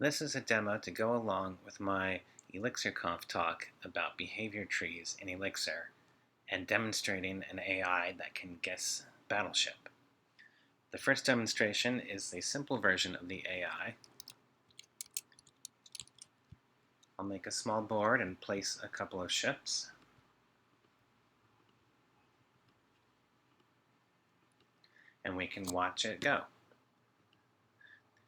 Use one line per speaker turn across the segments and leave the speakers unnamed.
This is a demo to go along with my Elixirconf talk about behavior trees in Elixir and demonstrating an AI that can guess Battleship. The first demonstration is the simple version of the AI. I'll make a small board and place a couple of ships. And we can watch it go.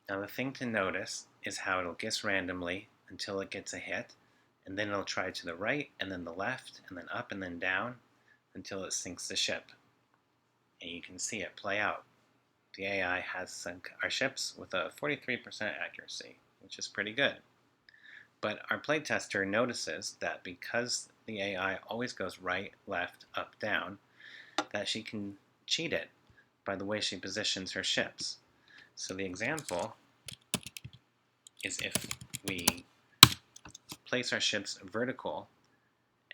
Now the thing to notice is how it'll guess randomly until it gets a hit, and then it'll try to the right, and then the left, and then up, and then down, until it sinks the ship. And you can see it play out. The AI has sunk our ships with a 43% accuracy, which is pretty good. But our playtester notices that because the AI always goes right, left, up, down, that she can cheat it by the way she positions her ships. So the example is if we place our ships vertical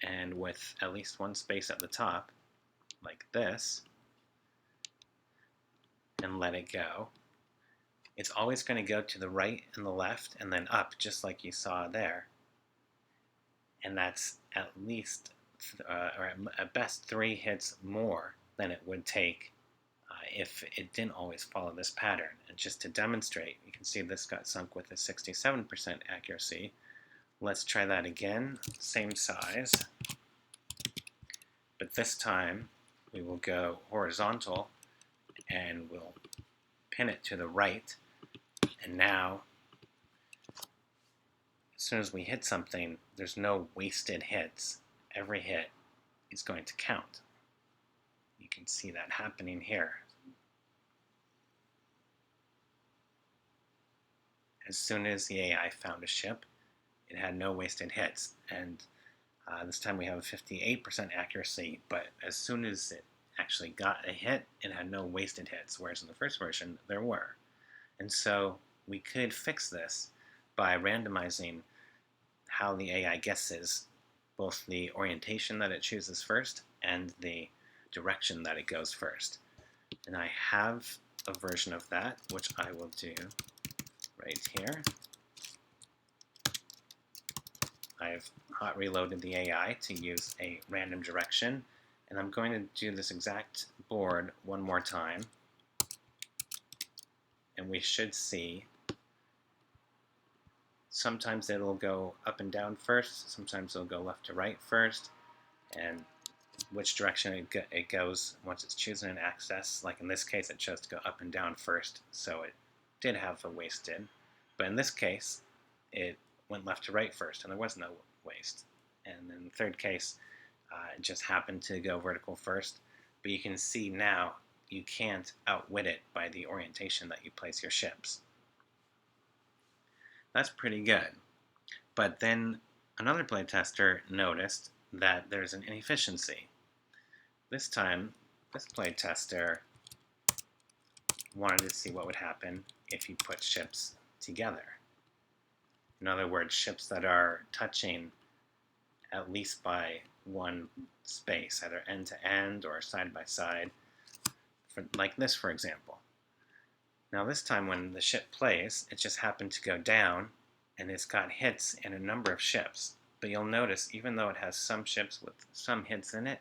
and with at least one space at the top, like this, and let it go, it's always going to go to the right and the left and then up, just like you saw there. And that's at least, or at best, 3 hits more than it would take if it didn't always follow this pattern. And just to demonstrate, you can see this got sunk with a 67% accuracy. Let's try that again, same size, but this time we will go horizontal and we'll pin it to the right. And now, as soon as we hit something, there's no wasted hits. Every hit is going to count. You can see that happening here. As soon as the AI found a ship, it had no wasted hits. And this time we have a 58% accuracy, but as soon as it actually got a hit, it had no wasted hits, whereas in the first version, there were. And so we could fix this by randomizing how the AI guesses both the orientation that it chooses first and the direction that it goes first. And I have a version of that, which I will do right here. I've hot reloaded the AI to use a random direction, and I'm going to do this exact board one more time, and we should see sometimes it'll go up and down first, sometimes it'll go left to right first, and which direction it goes once it's chosen an axis. Like in this case, it chose to go up and down first, so it did have a wasted. But in this case, it went left to right first, and there was no waste. And in the third case, it just happened to go vertical first. But you can see now you can't outwit it by the orientation that you place your ships. That's pretty good. But then another playtester noticed that there's an inefficiency. This time, this playtester wanted to see what would happen if you put ships together. In other words, ships that are touching at least by one space, either end to end or side by side, like this, for example. Now this time when the ship plays, it just happened to go down, and it's got hits in a number of ships. But you'll notice, even though it has some ships with some hits in it,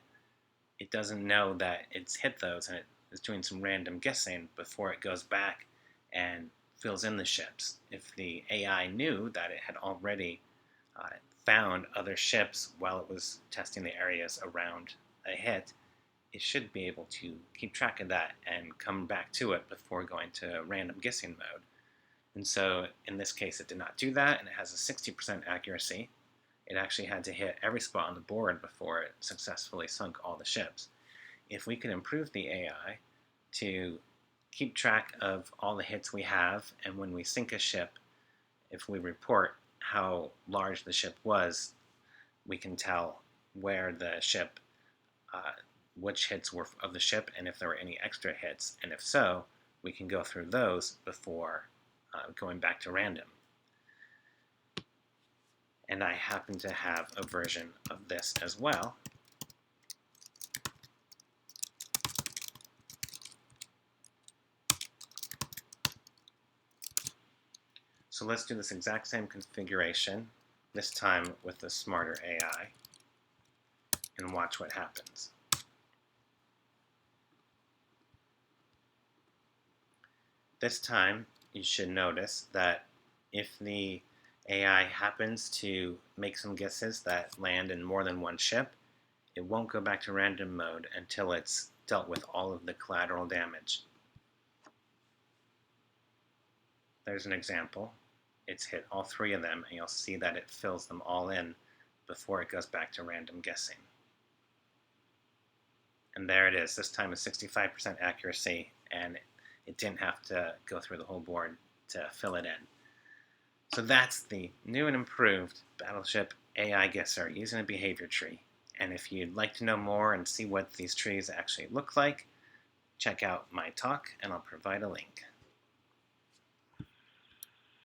it doesn't know that it's hit those, and it is doing some random guessing before it goes back and fills in the ships. If the AI knew that it had already found other ships while it was testing the areas around a hit, it should be able to keep track of that and come back to it before going to random guessing mode. And so in this case it did not do that, and it has a 60% accuracy. It actually had to hit every spot on the board before it successfully sunk all the ships. If we could improve the AI to keep track of all the hits we have, and when we sink a ship, if we report how large the ship was, we can tell where the ship, which hits were of the ship, and if there were any extra hits, and if so, we can go through those before going back to random. And I happen to have a version of this as well. So let's do this exact same configuration, this time with the smarter AI, and watch what happens. This time, you should notice that if the AI happens to make some guesses that land in more than one ship, it won't go back to random mode until it's dealt with all of the collateral damage. There's an example. It's hit all three of them, and you'll see that it fills them all in before it goes back to random guessing. And there it is. This time is 65% accuracy, and it didn't have to go through the whole board to fill it in. So that's the new and improved Battleship AI Guesser using a behavior tree. And if you'd like to know more and see what these trees actually look like, check out my talk and I'll provide a link.